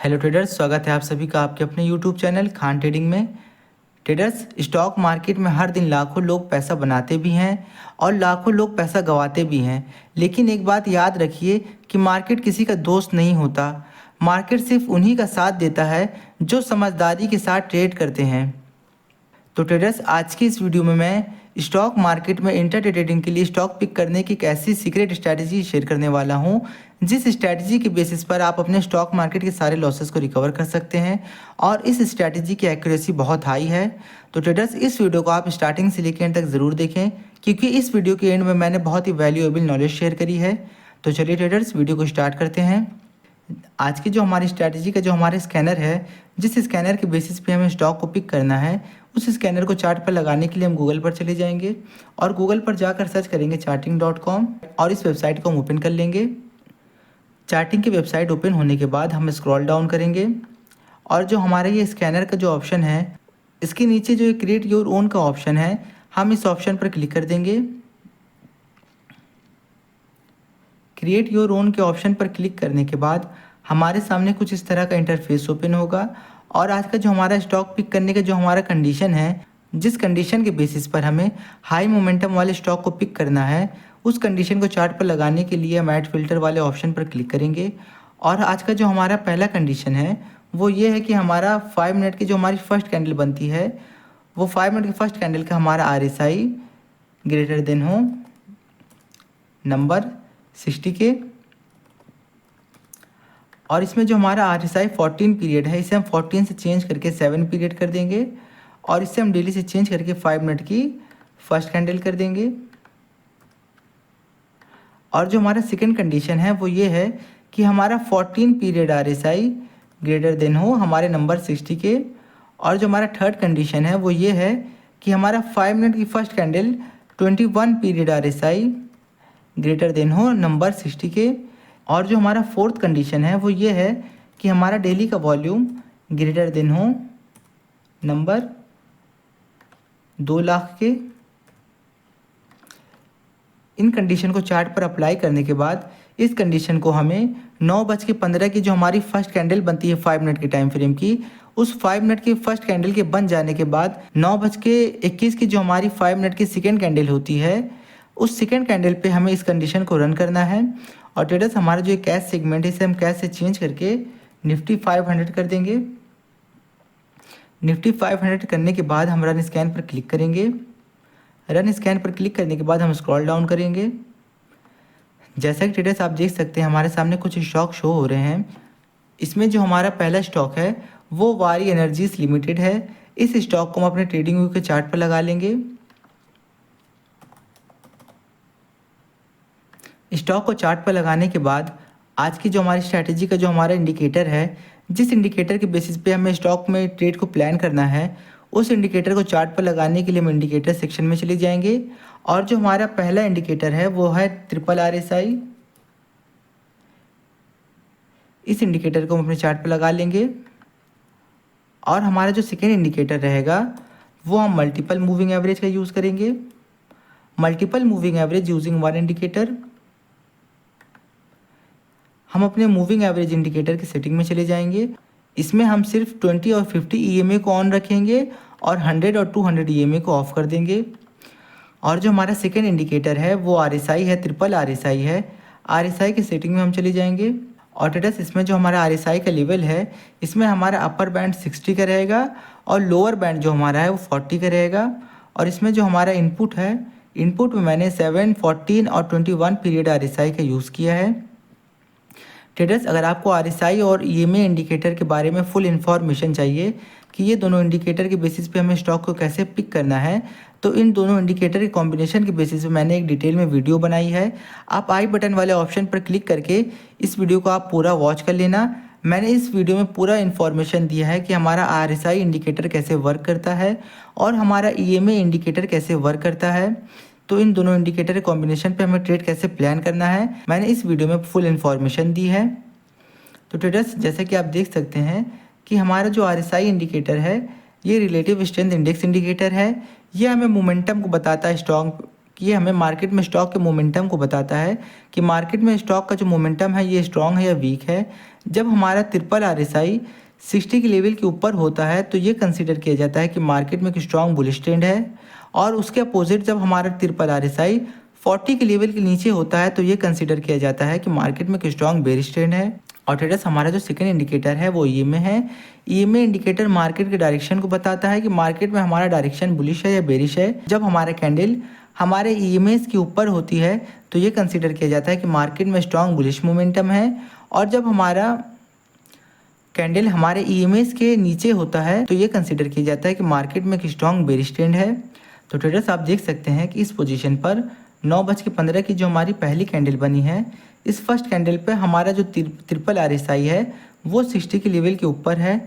Hello traders, स्वागत है आप सभी का आपके अपने यूट्यूब चैनल खान ट्रेडिंग में। ट्रेडर्स, स्टॉक मार्केट में हर दिन लाखों लोग पैसा बनाते भी हैं और लाखों लोग पैसा गंवाते भी हैं। लेकिन एक बात याद रखिए कि मार्केट किसी का दोस्त नहीं होता। मार्केट सिर्फ उन्हीं का साथ देता है जो समझदारी के साथ ट्रेड करते हैं। तो ट्रेडर्स, आज की इस वीडियो में मैं स्टॉक मार्केट में इंट्राडे ट्रेडिंग के लिए स्टॉक पिक करने की एक ऐसी सीक्रेट स्ट्रैटेजी शेयर करने वाला हूं जिस स्ट्रैटेजी के बेसिस पर आप अपने स्टॉक मार्केट के सारे लॉसेस को रिकवर कर सकते हैं और इस स्ट्रैटेजी की एक्यूरेसी बहुत हाई है। तो ट्रेडर्स, इस वीडियो को आप स्टार्टिंग से लेकर एंड तक ज़रूर देखें क्योंकि इस वीडियो के एंड में मैंने बहुत ही वैल्यूएबल नॉलेज शेयर करी है। तो चलिए ट्रेडर्स, वीडियो को स्टार्ट करते हैं। आज की जो हमारी स्ट्रैटेजी का जो हमारे स्कैनर है, जिस स्कैनर के बेसिस पे हमें स्टॉक को पिक करना है, उस स्कैनर को चार्ट पर लगाने के लिए हम गूगल पर चले जाएंगे और गूगल पर जाकर सर्च करेंगे charting.com और इस वेबसाइट को हम ओपन कर लेंगे। चार्टिंग की वेबसाइट ओपन होने के बाद हम स्क्रॉल डाउन करेंगे और जो हमारे ये स्कैनर का जो ऑप्शन है, इसके नीचे जो क्रिएट योर ओन का ऑप्शन है, हम इस ऑप्शन पर क्लिक कर देंगे। क्रिएट योर ओन के ऑप्शन पर क्लिक करने के बाद हमारे सामने कुछ इस तरह का इंटरफेस ओपन होगा और आज का जो हमारा स्टॉक पिक करने का जो हमारा कंडीशन है, जिस कंडीशन के बेसिस पर हमें हाई मोमेंटम वाले स्टॉक को पिक करना है, उस कंडीशन को चार्ट पर लगाने के लिए हम ऐड फिल्टर वाले ऑप्शन पर क्लिक करेंगे। और आज का जो हमारा पहला कंडीशन है वो ये है कि हमारा 5 मिनट की जो हमारी फर्स्ट कैंडल बनती है, वो 5 मिनट की फर्स्ट कैंडल का हमारा RSI ग्रेटर देन हो नंबर 60 के। और इसमें जो हमारा RSI 14 पीरियड है, इसे हम 14 से चेंज करके 7 पीरियड कर देंगे और इससे हम डेली से चेंज करके 5 मिनट की फर्स्ट कैंडल कर देंगे। और जो हमारा सेकंड कंडीशन है वो ये है कि हमारा 14 पीरियड RSI ग्रेटर देन हो हमारे नंबर 60 के। और जो हमारा थर्ड कंडीशन है वो ये है कि हमारा 5 मिनट की first candle 21 period RSI greater than हो नंबर 60 के। और जो हमारा फोर्थ कंडीशन है वो ये है कि हमारा डेली का वॉल्यूम ग्रेटर देन हो नंबर 2 लाख के। इन कंडीशन को चार्ट पर अप्लाई करने के बाद इस कंडीशन को हमें 9:15 की जो हमारी फर्स्ट कैंडल बनती है 5 मिनट के टाइम फ्रेम की, उस 5 मिनट की फर्स्ट कैंडल के बन जाने के बाद 9:21 की जो हमारी 5 मिनट की सेकेंड कैंडल होती है, उस सेकेंड कैंडल पे हमें इस कंडीशन को रन करना है। और ट्रेडर्स, हमारा जो कैश सेगमेंट है इसे हम कैश से चेंज करके निफ्टी 500 कर देंगे। निफ्टी 500 करने के बाद हम रन स्कैन पर क्लिक करेंगे। रन स्कैन पर क्लिक करने के बाद हम स्क्रॉल डाउन करेंगे। जैसा कि ट्रेडर्स आप देख सकते हैं हमारे सामने कुछ स्टॉक शो हो रहे हैं। इसमें जो हमारा पहला स्टॉक है वो वारी एनर्जीज लिमिटेड है। इस स्टॉक को हम अपने ट्रेडिंग व्यू के चार्ट पर लगा लेंगे। स्टॉक को चार्ट पर लगाने के बाद आज की जो हमारी स्ट्रैटेजी का जो हमारा इंडिकेटर है, जिस इंडिकेटर के बेसिस पे हमें स्टॉक में ट्रेड को प्लान करना है, उस इंडिकेटर को चार्ट पर लगाने के लिए हम इंडिकेटर सेक्शन में चले जाएंगे। और जो हमारा पहला इंडिकेटर है वो है ट्रिपल RSI। इस इंडिकेटर को हम अपने चार्ट पर लगा लेंगे। और हमारा जो सेकेंड इंडिकेटर रहेगा वो हम मल्टीपल मूविंग एवरेज का यूज़ करेंगे। Multiple moving average using one indicator. हम अपने मूविंग एवरेज इंडिकेटर की सेटिंग में चले जाएंगे। इसमें हम सिर्फ 20 और 50 EMA को ऑन रखेंगे और 100 और 200 EMA को ऑफ कर देंगे। और जो हमारा सेकेंड इंडिकेटर है वो RSI है, ट्रिपल RSI है। RSI की सेटिंग में हम चले जाएंगे। और ट्रेडर्स, इसमें जो हमारा RSI का लेवल है, इसमें हमारा अपर बैंड 60 का रहेगा और लोअर बैंड जो हमारा है वो 40 का रहेगा। और इसमें जो हमारा इनपुट है, इनपुट में मैंने 7, 14 और 21 पीरियड RSI का यूज़ किया है। ट्रेडर्स, अगर आपको RSI और EMA इंडिकेटर के बारे में फुल इन्फॉर्मेशन चाहिए कि ये दोनों इंडिकेटर के बेसिस पे हमें स्टॉक को कैसे पिक करना है, तो इन दोनों इंडिकेटर के कॉम्बिनेशन के बेसिस पे मैंने एक डिटेल में वीडियो बनाई है। आप आई बटन वाले ऑप्शन पर क्लिक करके इस वीडियो को आप पूरा वॉच कर लेना। मैंने इस वीडियो में पूरा इन्फॉर्मेशन दिया है कि हमारा RSI इंडिकेटर कैसे वर्क करता है और हमारा EMA इंडिकेटर कैसे वर्क करता है। तो इन दोनों इंडिकेटर के कॉम्बिनेशन पे हमें ट्रेड कैसे प्लान करना है, मैंने इस वीडियो में फुल इन्फॉर्मेशन दी है। तो ट्रेडर्स, जैसे कि आप देख सकते हैं कि हमारा जो RSI इंडिकेटर है ये रिलेटिव स्ट्रेंथ इंडेक्स इंडिकेटर है। ये हमें मोमेंटम को बताता है स्टॉक, ये हमें मार्केट में स्टॉक के मोमेंटम को बताता है कि मार्केट में स्टॉक का जो मोमेंटम है ये स्ट्रॉन्ग है या वीक है। जब हमारा ट्रिपल RSI 60 के लेवल के ऊपर होता है तो ये कंसीडर किया जाता है कि मार्केट में एक स्ट्रॉन्ग बुलिश ट्रेंड है। और उसके अपोजिट जब हमारा ट्रिपल RSI 40 के लेवल के नीचे होता है तो ये कंसीडर किया जाता है कि मार्केट में एक स्ट्रॉन्ग बेरिश ट्रेंड है। और ट्रेडर्स, हमारा जो सेकंड इंडिकेटर है वो EMA है। EMA इंडिकेटर मार्केट के डायरेक्शन को बताता है कि मार्केट में हमारा डायरेक्शन बुलिश है या बेरिश है। जब हमारा कैंडल हमारे EMAs के ऊपर होती है तो ये कंसीडर किया जाता है कि मार्केट में स्ट्रॉन्ग बुलिश मोमेंटम है। और जब हमारा कैंडल हमारे EMAs के नीचे होता है तो ये कंसीडर किया जाता है कि मार्केट में एक स्ट्रॉन्ग बेरिश ट्रेंड है। तो ट्रेडर्स, आप देख सकते हैं कि इस पोजीशन पर 9:15 की जो हमारी पहली कैंडल बनी है, इस फर्स्ट कैंडल पे हमारा जो ट्रिपल RSI है वो 60 के लेवल के ऊपर है।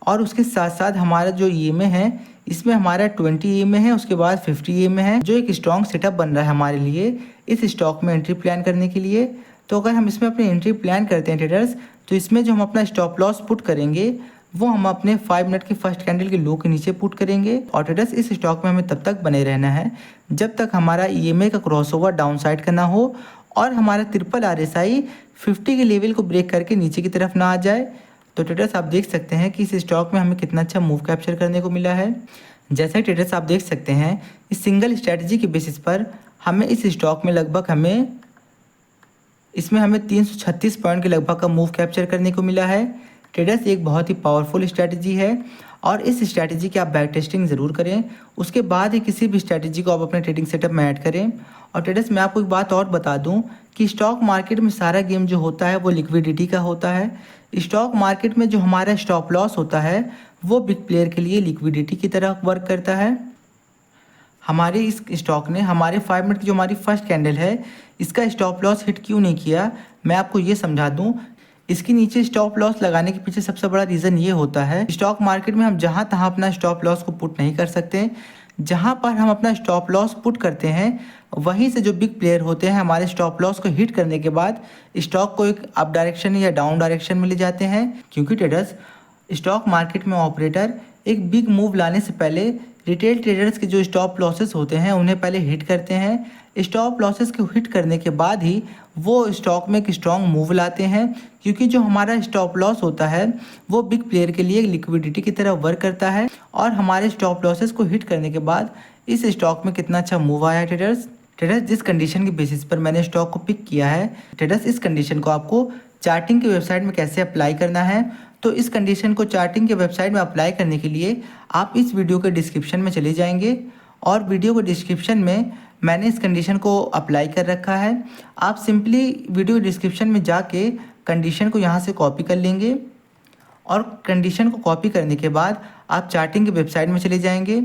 और उसके साथ साथ हमारा जो EMA है इसमें हमारा 20 EMA है, उसके बाद 50 EMA है, जो एक स्ट्रॉन्ग सेटअप बन रहा है हमारे लिए इस स्टॉक में एंट्री प्लान करने के लिए। तो अगर हम इसमें अपनी एंट्री प्लान करते हैं ट्रेडर्स, तो इसमें जो हम अपना स्टॉप लॉस पुट करेंगे वो हम अपने 5 मिनट की फर्स्ट कैंडल के लो के नीचे पुट करेंगे। और ट्रेडर्स, इस स्टॉक में हमें तब तक बने रहना है जब तक हमारा EMA का क्रॉसओवर डाउन साइड का ना हो और हमारा ट्रिपल RSI 50 के लेवल को ब्रेक करके नीचे की तरफ ना आ जाए। तो ट्रेडर्स, आप देख सकते हैं कि इस स्टॉक में हमें कितना अच्छा मूव कैप्चर करने को मिला है। जैसे ट्रेडर्स, आप देख सकते हैं इस सिंगल स्ट्रैटेजी के बेसिस पर हमें इस स्टॉक में लगभग इसमें हमें 336 पॉइंट के लगभग का मूव कैप्चर करने को मिला है। ट्रेडर्स, एक बहुत ही पावरफुल स्ट्रैटेजी है और इस स्ट्रैटेजी की आप बैक टेस्टिंग ज़रूर करें, उसके बाद ही किसी भी स्ट्रैटेजी को आप अपने ट्रेडिंग सेटअप में ऐड करें। और ट्रेडर्स, मैं आपको एक बात और बता दूं कि स्टॉक मार्केट में सारा गेम जो होता है वो लिक्विडिटी का होता है। स्टॉक मार्केट में जो हमारा स्टॉप लॉस होता है वो बिग प्लेयर के लिए लिक्विडिटी की तरह वर्क करता है। हमारे इस स्टॉक ने हमारे 5 मिनट की जो हमारी फर्स्ट कैंडल है इसका स्टॉप लॉस हिट क्यों नहीं किया, मैं आपको ये समझा दूं। इसके नीचे स्टॉप लॉस लगाने के पीछे सबसे बड़ा रीज़न ये होता है, स्टॉक मार्केट में हम जहां तहां अपना स्टॉप लॉस को पुट नहीं कर सकते। जहां पर हम अपना स्टॉप लॉस पुट करते हैं वहीं से जो बिग प्लेयर होते हैं हमारे स्टॉप लॉस को हिट करने के बाद स्टॉक को एक अप डायरेक्शन या डाउन डायरेक्शन में ले जाते हैं। क्योंकि ट्रेडर्स, स्टॉक मार्केट में ऑपरेटर एक बिग मूव लाने से पहले रिटेल ट्रेडर्स के जो स्टॉप लॉसेस होते हैं उन्हें पहले हिट करते हैं। स्टॉप लॉसेस को हिट करने के बाद ही वो स्टॉक में एक स्ट्रॉन्ग मूव लाते हैं। क्योंकि जो हमारा स्टॉप लॉस होता है वो बिग प्लेयर के लिए लिक्विडिटी की तरह वर्क करता है और हमारे स्टॉप लॉसेस को हिट करने के बाद इस स्टॉक में कितना अच्छा मूव आया है ट्रेडर्स। जिस कंडीशन के बेसिस पर मैंने स्टॉक को पिक किया है ट्रेडर्स, इस कंडीशन को आपको चार्टिंग की वेबसाइट में कैसे अप्लाई करना है, तो इस कंडीशन को चार्टिंग के वेबसाइट में अप्लाई करने के लिए आप इस वीडियो के डिस्क्रिप्शन में चले जाएंगे और वीडियो के डिस्क्रिप्शन में मैंने इस कंडीशन को अप्लाई कर रखा है। आप सिंपली वीडियो डिस्क्रिप्शन में जाके कंडीशन को यहाँ से कॉपी कर लेंगे और कंडीशन को कॉपी करने के बाद आप चार्टिंग की वेबसाइट में चले जाएंगे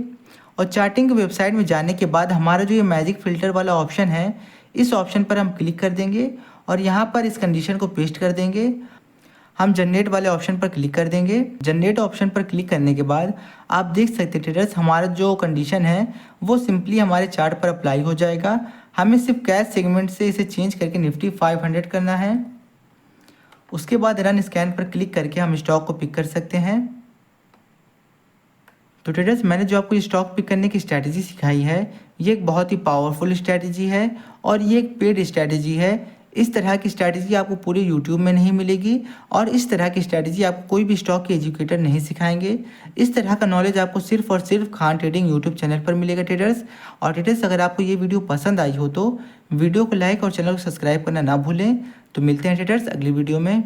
और चार्टिंग की वेबसाइट में जाने के बाद हमारा जो ये मैजिक फ़िल्टर वाला ऑप्शन है इस ऑप्शन पर हम क्लिक कर देंगे और यहाँ पर इस कंडीशन को पेस्ट कर देंगे। हम जनरेट वाले ऑप्शन पर क्लिक कर देंगे। जनरेट ऑप्शन पर क्लिक करने के बाद आप देख सकते हैं ट्रेडर्स, हमारा जो कंडीशन है वो सिंपली हमारे चार्ट पर अप्लाई हो जाएगा। हमें सिर्फ कैश सेगमेंट से इसे चेंज करके निफ्टी 500 करना है। उसके बाद रन स्कैन पर क्लिक करके हम स्टॉक को पिक कर सकते हैं। तो ट्रेडर्स, मैंने जो आपको स्टॉक पिक करने की स्ट्रैटेजी सिखाई है ये एक बहुत ही पावरफुल स्ट्रैटेजी है और ये एक पेड स्ट्रैटेजी है। इस तरह की स्ट्रैटेजी आपको पूरे यूट्यूब में नहीं मिलेगी और इस तरह की स्ट्रैटेजी आपको कोई भी स्टॉक के एजुकेटर नहीं सिखाएंगे। इस तरह का नॉलेज आपको सिर्फ और सिर्फ खान ट्रेडिंग यूट्यूब चैनल पर मिलेगा ट्रेडर्स। और ट्रेडर्स, अगर आपको ये वीडियो पसंद आई हो तो वीडियो को लाइक और चैनल को सब्सक्राइब करना ना भूलें। तो मिलते हैं ट्रेडर्स अगली वीडियो में।